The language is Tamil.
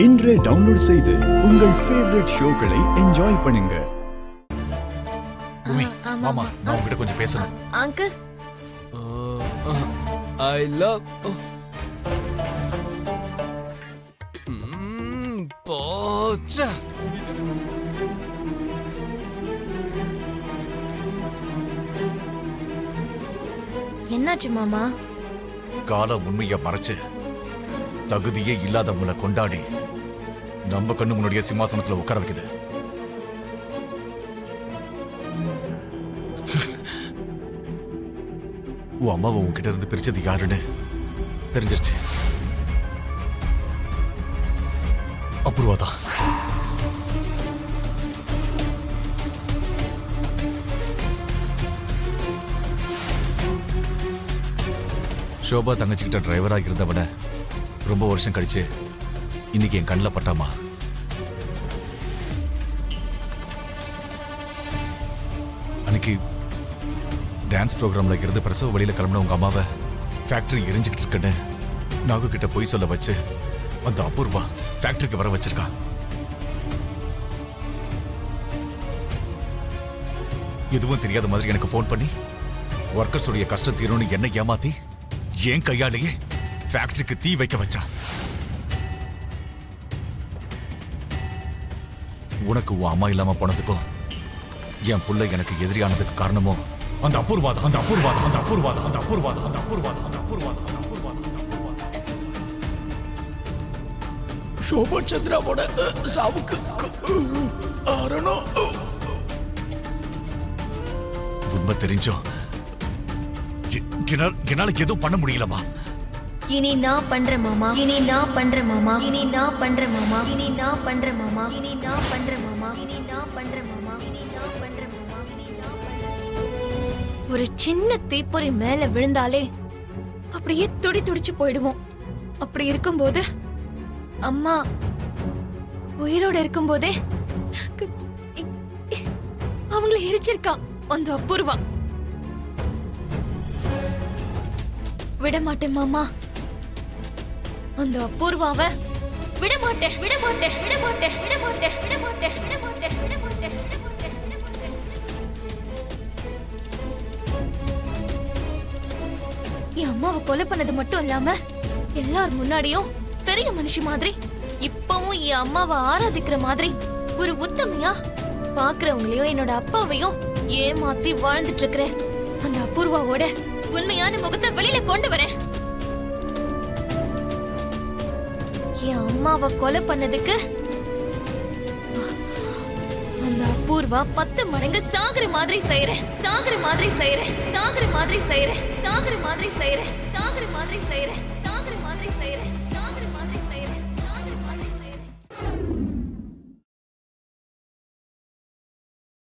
இன்றே டவுன்லோட் செய்து உங்கள் ஃபேவரட் ஷோக்களை என்ஜாய் பண்ணுங்க. மாமா, நான் உங்ககிட்ட கொஞ்சம் பேசணும். அங்கிள், ஐ லவ் போச்சா. என்னாச்சு மாமா? காலம் உண்மைய மறைச்சு தகுதியே இல்லாதவங்களை கொண்டாடி நம்ம கண்ணு முன்னாடியே சிம்மாசனத்துல உட்கார வைக்குது. உன் அம்மாவை உன்கிட்ட இருந்து பிரிச்சது யாருன்னு தெரிஞ்சிருச்சு. அபூர்வாதான். ஷோபா தங்கச்சிக்கிட்ட டிரைவராக இருந்தவன ரொம்ப வருஷம் கழிச்சு இன்னைக்கு என் கண்ணில் பட்டாமா. அன்னைக்கு டான்ஸ் ப்ரோக்ராம்ல இருந்து பிரசவ வழியில கிளம்பின உங்க அம்மாவை ஃபேக்டரி எரிஞ்சுக்கிட்டு இருக்குன்னு நாகு கிட்ட போய் சொல்ல வச்சு அந்த அபூர்வா ஃபேக்டரிக்கு வர வச்சிருக்கா. எதுவும் தெரியாத மாதிரி எனக்கு ஃபோன் பண்ணி ஒர்க்கர்ஸுடைய கஷ்டம் தீரும்னு என்ன ஏமாத்தி என் கையாலேயே ஃபேக்டரிக்கு தீ வைக்க வச்சா. உனக்கு உன் அம்மா இல்லாம போனதுக்கும் என் புள்ள எனக்கு எதிரியானதுக்கு காரணமோ அந்த அபூர்வாதம், அந்த அபூர்வாதம், அந்த அபூர்வாதம், அந்த அபூர்வாதம், அந்த அபூர்வாதம், அந்த அபூர்வாதம், அந்த அபூர்வாதம். ஷோபா சந்திராவோட சாவுக்கு காரணம் உண்மை தெரிஞ்சோ என்னால எதுவும் பண்ண முடியலமா. இனி நான் பண்றேன் மாமா, இனி நான் பண்றேன் மாமா, இனி நான் பண்றேன் மாமா, இனி நான் பண்றேன் மாமா, இனி நான் பண்றேன் மாமா, இனி நான் பண்றேன் மாமா, இனி நான் பண்றேன் மாமா, இனி நான் பண்றேன். ஒரு சின்ன தீப்பொறி மேல விழுந்தாலே அப்படியே துடிச்சு போயிடுவோம். அப்படி இருக்கும்போது அம்மா உயிரோட இருக்கும்போதே அவங்களை எரிச்சிருக்கா அந்த அபூர்வா. விடமாட்டேன் மாமா, அந்த அபூர்வாவை விடமாட்டேன், விடமாட்டேன், விடமாட்டேன், விடமாட்டேன், விடமாட்டேன், விடமாட்டேன், விடமாட்டேன், விடமாட்டேன், விடமாட்டேன். என் அம்மாவை கொலை பண்ணது மட்டும் இல்லாம எல்லார் முன்னாடியும் பெரிய மனுஷி மாதிரி இப்பவும் என் அம்மாவை ஆராதிக்கிற மாதிரி ஒரு உத்தமையா பாக்குறவங்களையும் என்னோட அப்பாவையும் ஏமாத்தி வாழ்ந்துட்டு இருக்கிற அந்த அபூர்வாவோட உண்மையான முகத்தை வெளியில கொண்டு வரேன். என் அம்மாவை கொலை பண்ணதுக்கு அந்த அபூர்வா 10 மடங்கு சாகுற மாதிரி செய்யறேன், சாகுற மாதிரி செய்யறேன், சாகுற மாதிரி செய்யறேன், சாகுற மாதிரி செய்யறேன், சாகுற மாதிரி செய்யறேன், சாகுற மாதிரி செய்யறேன்.